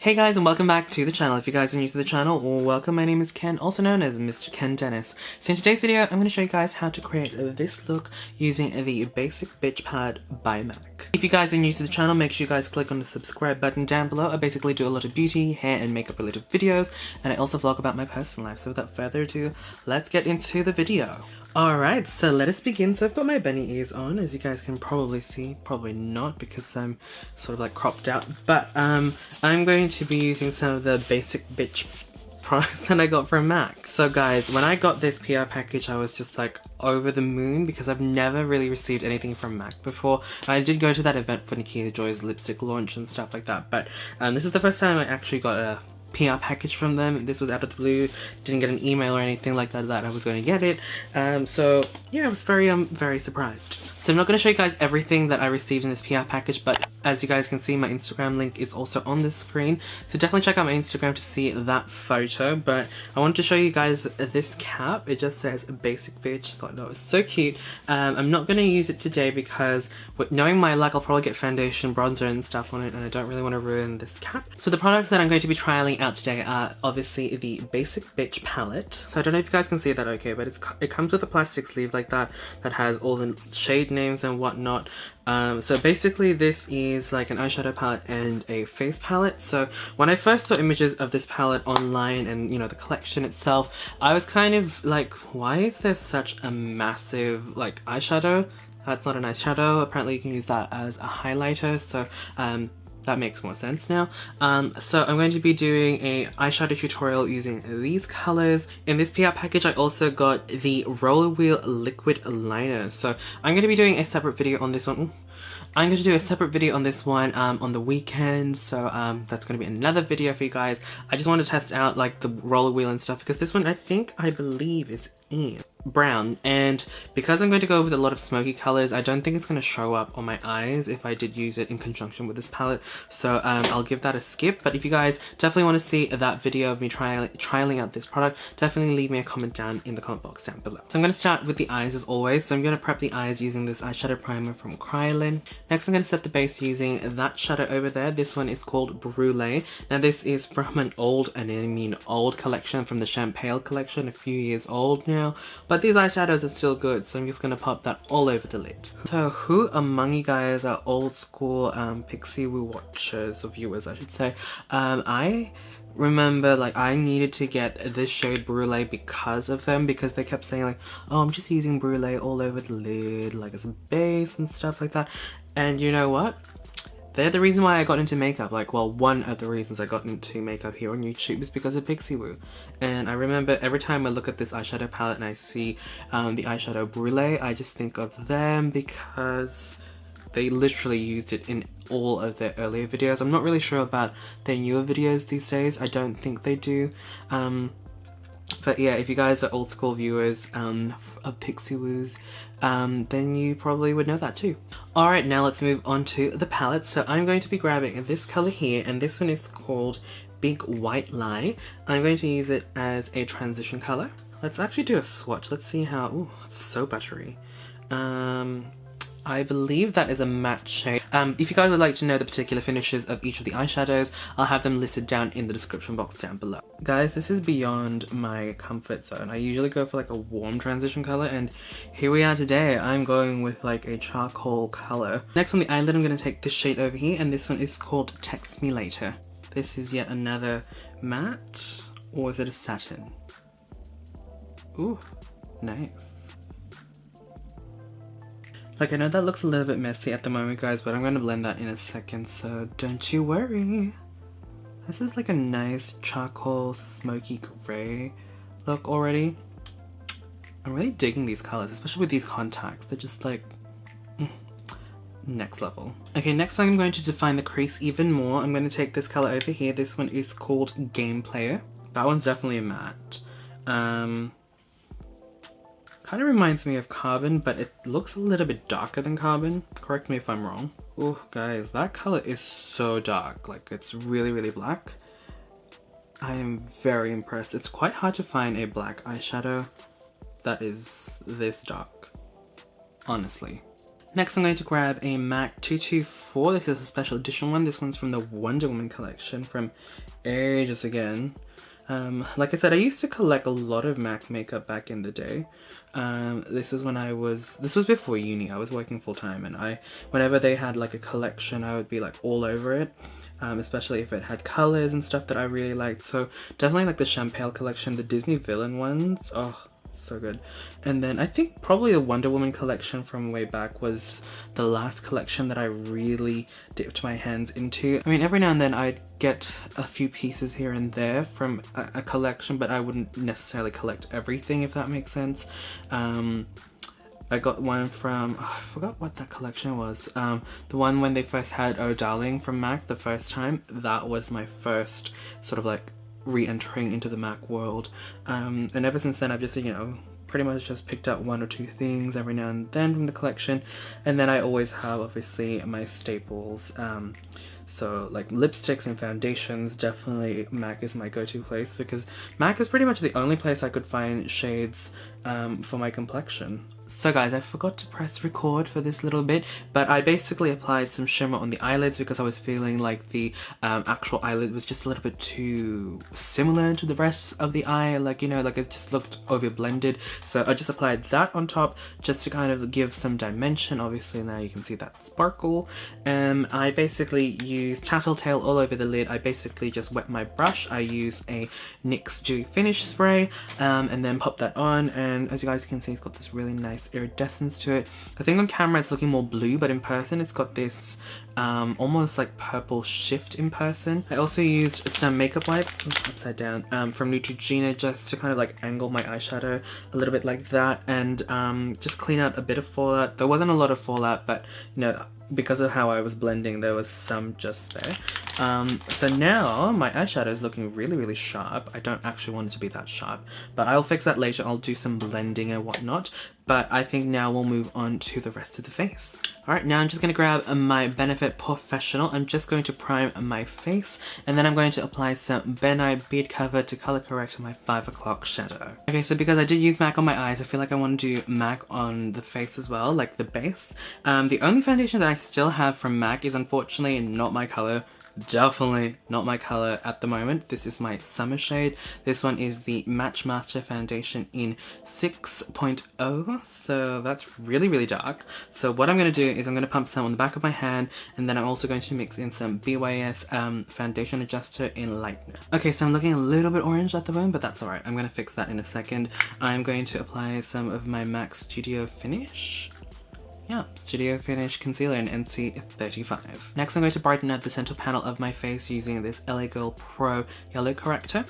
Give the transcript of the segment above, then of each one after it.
Hey guys, and welcome back to the channel. If you guys are new to the channel, welcome. My name is Ken, also known as MrKenDenis. So in today's video, I'm going to show you guys how to create this look using the Basic Bitch Palette by MAC. If you guys are new to the channel, make sure you guys click on the subscribe button down below. I basically do a lot of beauty, hair, and makeup related videos, and I also vlog about my personal life. So without further ado, let's get into the video. Alright, so let us begin. So I've got my bunny ears on, as you guys can probably see. Probably not, because I'm sort of like cropped out. But I'm going to be using some of the Basic Bitch products that I got from MAC. So guys, when I got this PR package, I was just like over the moon, because I've never really received anything from MAC before. I did go to that event for Nikita Joy's lipstick launch and stuff like that, but this is the first time I actually got a PR package from them. This was out of the blue, didn't get an email or anything like that I was going to get it. So yeah, I was very surprised. So I'm not going to show you guys everything that I received in this PR package, but as you guys can see, my Instagram link is also on the screen. So definitely check out my Instagram to see that photo. But I wanted to show you guys this cap. It just says Basic Bitch. I thought that was so cute. I'm not going to use it today because knowing my luck, I'll probably get foundation, bronzer and stuff on it, and I don't really want to ruin this cap. So the products that I'm going to be trialing out today are obviously the Basic Bitch palette. So I don't know if you guys can see that okay, but it comes with a plastic sleeve like that has all the shade names and whatnot. So basically this is like an eyeshadow palette and a face palette. So when I first saw images of this palette online and, you know, the collection itself, I was kind of like, why is there such a massive like eyeshadow? That's not an eyeshadow. Apparently you can use that as a highlighter. So that makes more sense now. So I'm going to be doing a eyeshadow tutorial using these colors. In this PR package, I also got the Roller Wheel Liquid Liner. So I'm going to be doing a separate video on this one. I'm going to do a separate video on this one on the weekend, so that's going to be another video for you guys. I just want to test out like the roller wheel and stuff, because this one I believe is in brown, and because I'm going to go with a lot of smoky colors, I don't think it's going to show up on my eyes if I did use it in conjunction with this palette. So I'll give that a skip. But if you guys definitely want to see that video of me trialing out this product, definitely leave me a comment down in the comment box down below. So I'm going to start with the eyes as always. So I'm going to prep the eyes using this eyeshadow primer from Kryolan. Next I'm going to set the base using that shadow over there. This one is called Brule. Now this is from an old, and I mean old collection, from the Champagne collection, a few years old now. But these eyeshadows are still good, so I'm just going to pop that all over the lid. So who among you guys are old school Pixie Woo watchers, or viewers I should say? I remember like I needed to get this shade Brule because of them, because they kept saying like, oh, I'm just using Brule all over the lid like as a base and stuff like that. And you know what? They're the reason why I got into makeup. Like, well, one of the reasons I got into makeup here on YouTube is because of Pixie Woo. And I remember every time I look at this eyeshadow palette and I see the eyeshadow Brule, I just think of them, because they literally used it in all of their earlier videos. I'm not really sure about their newer videos these days. I don't think they do. But yeah, if you guys are old school viewers of Pixie Woos, then you probably would know that too. Alright, now let's move on to the palette. So I'm going to be grabbing this color here, and this one is called Big White Lie. I'm going to use it as a transition color. Let's actually do a swatch. Let's see how, ooh, it's so buttery. I believe that is a matte shade. If you guys would like to know the particular finishes of each of the eyeshadows, I'll have them listed down in the description box down below. Guys, this is beyond my comfort zone. I usually go for like a warm transition color, and here we are today. I'm going with like a charcoal color. Next on the eyelid, I'm going to take this shade over here, and this one is called Text Me Later. This is yet another matte, or is it a satin? Ooh, nice. Like, I know that looks a little bit messy at the moment, guys, but I'm going to blend that in a second, so don't you worry. This is like a nice charcoal smoky gray look already. I'm really digging these colors, especially with these contacts. They're just like next level. Okay, next I'm going to define the crease even more. I'm going to take this color over here. This one is called Game Player. That one's definitely a matte. Kind of reminds me of Carbon, but it looks a little bit darker than Carbon. Correct me if I'm wrong. Oh, guys, that color is so dark. Like, it's really, really black. I am very impressed. It's quite hard to find a black eyeshadow that is this dark, honestly. Next I'm going to grab a MAC 224. This is a special edition one. This one's from the Wonder Woman collection from ages again. Like I said, I used to collect a lot of MAC makeup back in the day. This was before uni. I was working full time, and whenever they had like a collection, I would be like all over it. Especially if it had colors and stuff that I really liked. So definitely like the Champale collection, the Disney villain ones. Oh, so good. And then I think probably the Wonder Woman collection from way back was the last collection that I really dipped my hands into. I mean, every now and then I'd get a few pieces here and there from a collection, but I wouldn't necessarily collect everything, if that makes sense. I got one from, I forgot what that collection was. The one when they first had Oh Darling from MAC the first time. That was my first sort of like re-entering into the MAC world. And ever since then I've just, you know, pretty much just picked up one or two things every now and then from the collection. And then I always have obviously my staples. So like lipsticks and foundations, definitely MAC is my go-to place, because MAC is pretty much the only place I could find shades for my complexion. So guys, I forgot to press record for this little bit, but I basically applied some shimmer on the eyelids because I was feeling like the actual eyelid was just a little bit too similar to the rest of the eye, like, you know, like it just looked over blended. So I just applied that on top just to kind of give some dimension. Obviously now you can see that sparkle. I basically used Tattletale all over the lid. I basically just wet my brush. I use a NYX Dewy Finish spray and then pop that on, and as you guys can see, it's got this really nice iridescence to it. I think on camera it's looking more blue, but in person it's got this almost like purple shift in person. I also used some makeup wipes, upside down, from Neutrogena, just to kind of like angle my eyeshadow a little bit like that, and just clean out a bit of fallout. There wasn't a lot of fallout, but you know, because of how I was blending, there was some just there. So now my eyeshadow is looking really, really sharp. I don't actually want it to be that sharp, but I'll fix that later. I'll do some blending and whatnot. But I think now we'll move on to the rest of the face. Alright, now I'm just going to grab my Benefit POREfessional. I'm just going to prime my face, and then I'm going to apply some Nye Beard Cover to color correct my 5 o'clock shadow. Okay, so because I did use MAC on my eyes, I feel like I want to do MAC on the face as well, like the base. The only foundation that I still have from MAC is unfortunately not my color. Definitely not my color at the moment. This is my summer shade. This one is the Match Master foundation in 6.0, so that's really, really dark. So what I'm going to do is I'm going to pump some on the back of my hand, and then I'm also going to mix in some BYS foundation adjuster in Lightner. Okay, so I'm looking a little bit orange at the moment, but that's alright. I'm going to fix that in a second. I'm going to apply some of my MAC Studio Finish. Yeah, Studio Finish Concealer in NC35. Next I'm going to brighten up the center panel of my face using this LA Girl Pro Yellow Corrector.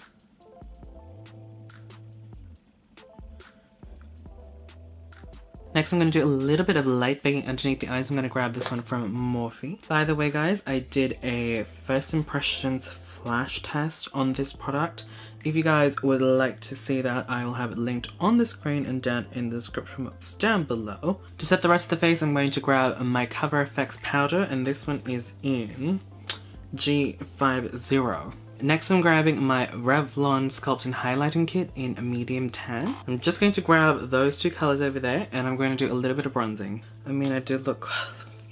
Next I'm going to do a little bit of light baking underneath the eyes. I'm going to grab this one from Morphe. By the way guys, I did a first impressions flash test on this product. If you guys would like to see that, I will have it linked on the screen and down in the description box down below. To set the rest of the face, I'm going to grab my CoverFx Powder, and this one is in G50. Next I'm grabbing my Revlon Sculpt and Highlighting Kit in Medium Tan. I'm just going to grab those two colors over there, and I'm going to do a little bit of bronzing. I mean, I do look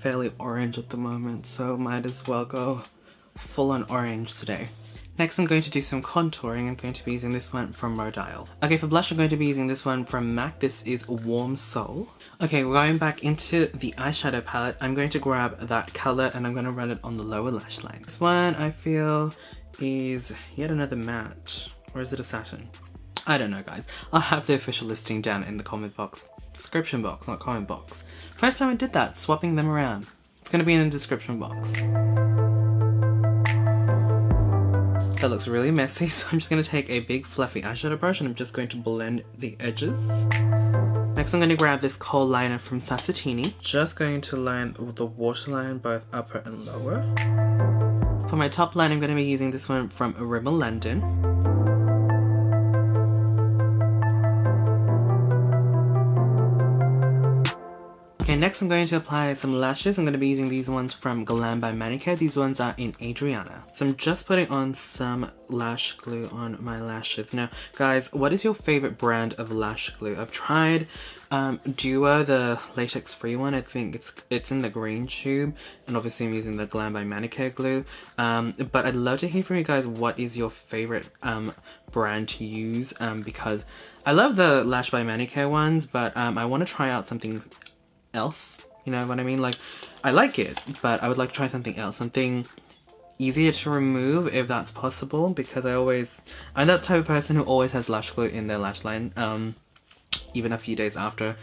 fairly orange at the moment, so might as well go full on orange today. Next I'm going to do some contouring. I'm going to be using this one from Rodial. Okay, for blush I'm going to be using this one from MAC. This is Warm Soul. Okay, we're going back into the eyeshadow palette. I'm going to grab that color and I'm going to run it on the lower lash line. This one I feel is yet another matte. Or is it a satin? I don't know guys. I'll have the official listing down in the comment box. Description box, not comment box. First time I did that, swapping them around. It's going to be in the description box. That looks really messy, so I'm just going to take a big fluffy eyeshadow brush and I'm just going to blend the edges. Next I'm going to grab this Khol liner from Sasatinnie. Just going to line the waterline both upper and lower. For my top line I'm going to be using this one from Rimmel London. Okay, next I'm going to apply some lashes. I'm going to be using these ones from Glam by Manicare. These ones are in Adrianna. So I'm just putting on some lash glue on my lashes. Now, guys, what is your favorite brand of lash glue? I've tried Duo, the latex free one. I think it's in the green tube, and obviously I'm using the Glam by Manicare glue. But I'd love to hear from you guys, what is your favorite brand to use, because I love the Lash by Manicare ones, but I want to try out something else, you know what I mean? Like, I like it, but I would like to try something else, something easier to remove if that's possible, because I'm that type of person who always has lash glue in their lash line, even a few days after.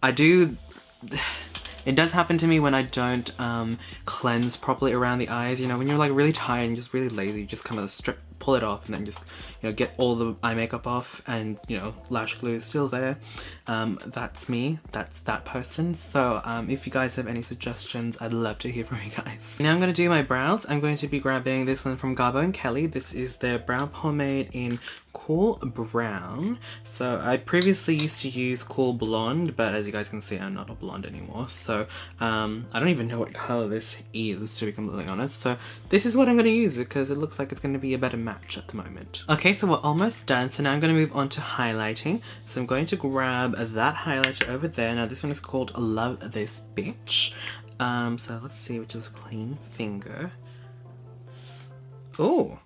It does happen to me when I don't cleanse properly around the eyes, you know, when you're like really tired and just really lazy, you just kind of pull it off and then just, you know, get all the eye makeup off and, you know, lash glue is still there. That's me, that's that person. So if you guys have any suggestions, I'd love to hear from you guys. Now I'm going to do my brows. I'm going to be grabbing this one from Garbo and Kelly. This is their brow pomade in Cool Brown. So I previously used to use Cool Blonde, but as you guys can see, I'm not a blonde anymore. So I don't even know what color this is, to be completely honest. So this is what I'm going to use because it looks like it's going to be a better match at the moment. Okay, so we're almost done. So now I'm going to move on to highlighting. So I'm going to grab that highlighter over there. Now this one is called Love This Bitch. So let's see, which is a clean finger. Oh,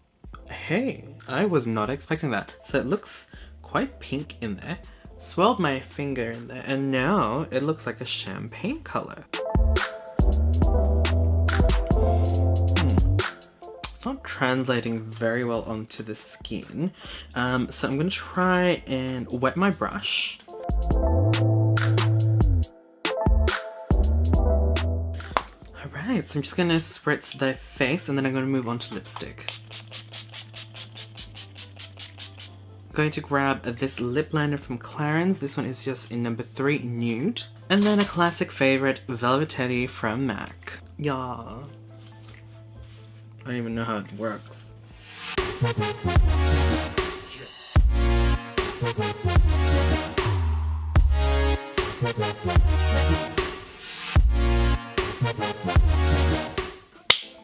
hey, I was not expecting that. So it looks quite pink in there. Swirled my finger in there, and now it looks like a champagne color. It's not translating very well onto the skin. So I'm gonna try and wet my brush. Alright, so I'm just gonna spritz the face and then I'm gonna move on to lipstick. I'm going to grab this lip liner from Clarins. This one is just in number 3, Nude. And then a classic favorite, Velvetetti from MAC. Yeah. I don't even know how it works.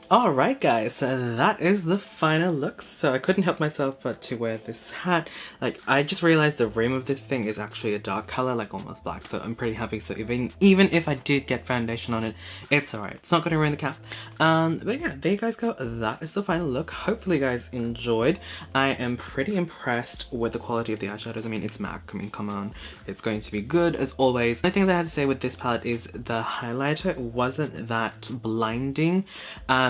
Alright guys, so that is the final look. So I couldn't help myself but to wear this hat. Like, I just realized the rim of this thing is actually a dark color, like almost black, so I'm pretty happy. So even if I did get foundation on it, it's alright. It's not gonna ruin the cap. But yeah, there you guys go. That is the final look. Hopefully you guys enjoyed. I am pretty impressed with the quality of the eyeshadows. I mean, it's MAC. I mean, come on. It's going to be good as always. The only thing that I have to say with this palette is the highlighter wasn't that blinding.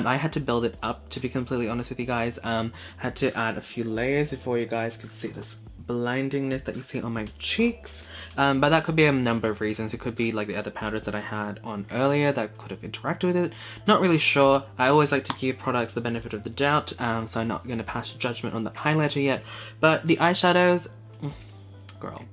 I had to build it up, to be completely honest with you guys. Had to add a few layers before you guys could see this blindingness that you see on my cheeks. But that could be a number of reasons. It could be like the other powders that I had on earlier that could have interacted with it. Not really sure. I always like to give products the benefit of the doubt, so I'm not going to pass judgment on the highlighter yet. But the eyeshadows, girl,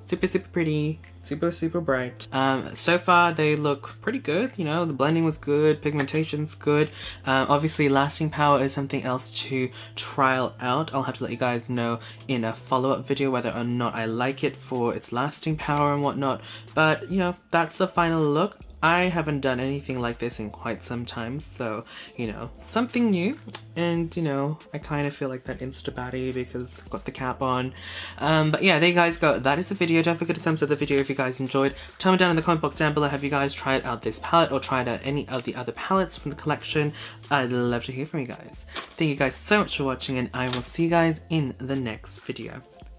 super pretty, super bright. So far they look pretty good, you know, the blending was good, pigmentation's good. Obviously lasting power is something else to trial out. I'll have to let you guys know in a follow-up video whether or not I like it for its lasting power and whatnot. But, you know, that's the final look. I haven't done anything like this in quite some time, so, you know, something new. And, you know, I kind of feel like that Insta Baddie because I've got the cap on. But yeah, there you guys go. That is the video. Don't forget to thumbs up the video if you guys enjoyed. Tell me down in the comment box down below, have you guys tried out this palette or tried out any of the other palettes from the collection? I'd love to hear from you guys. Thank you guys so much for watching, and I will see you guys in the next video.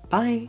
Bye!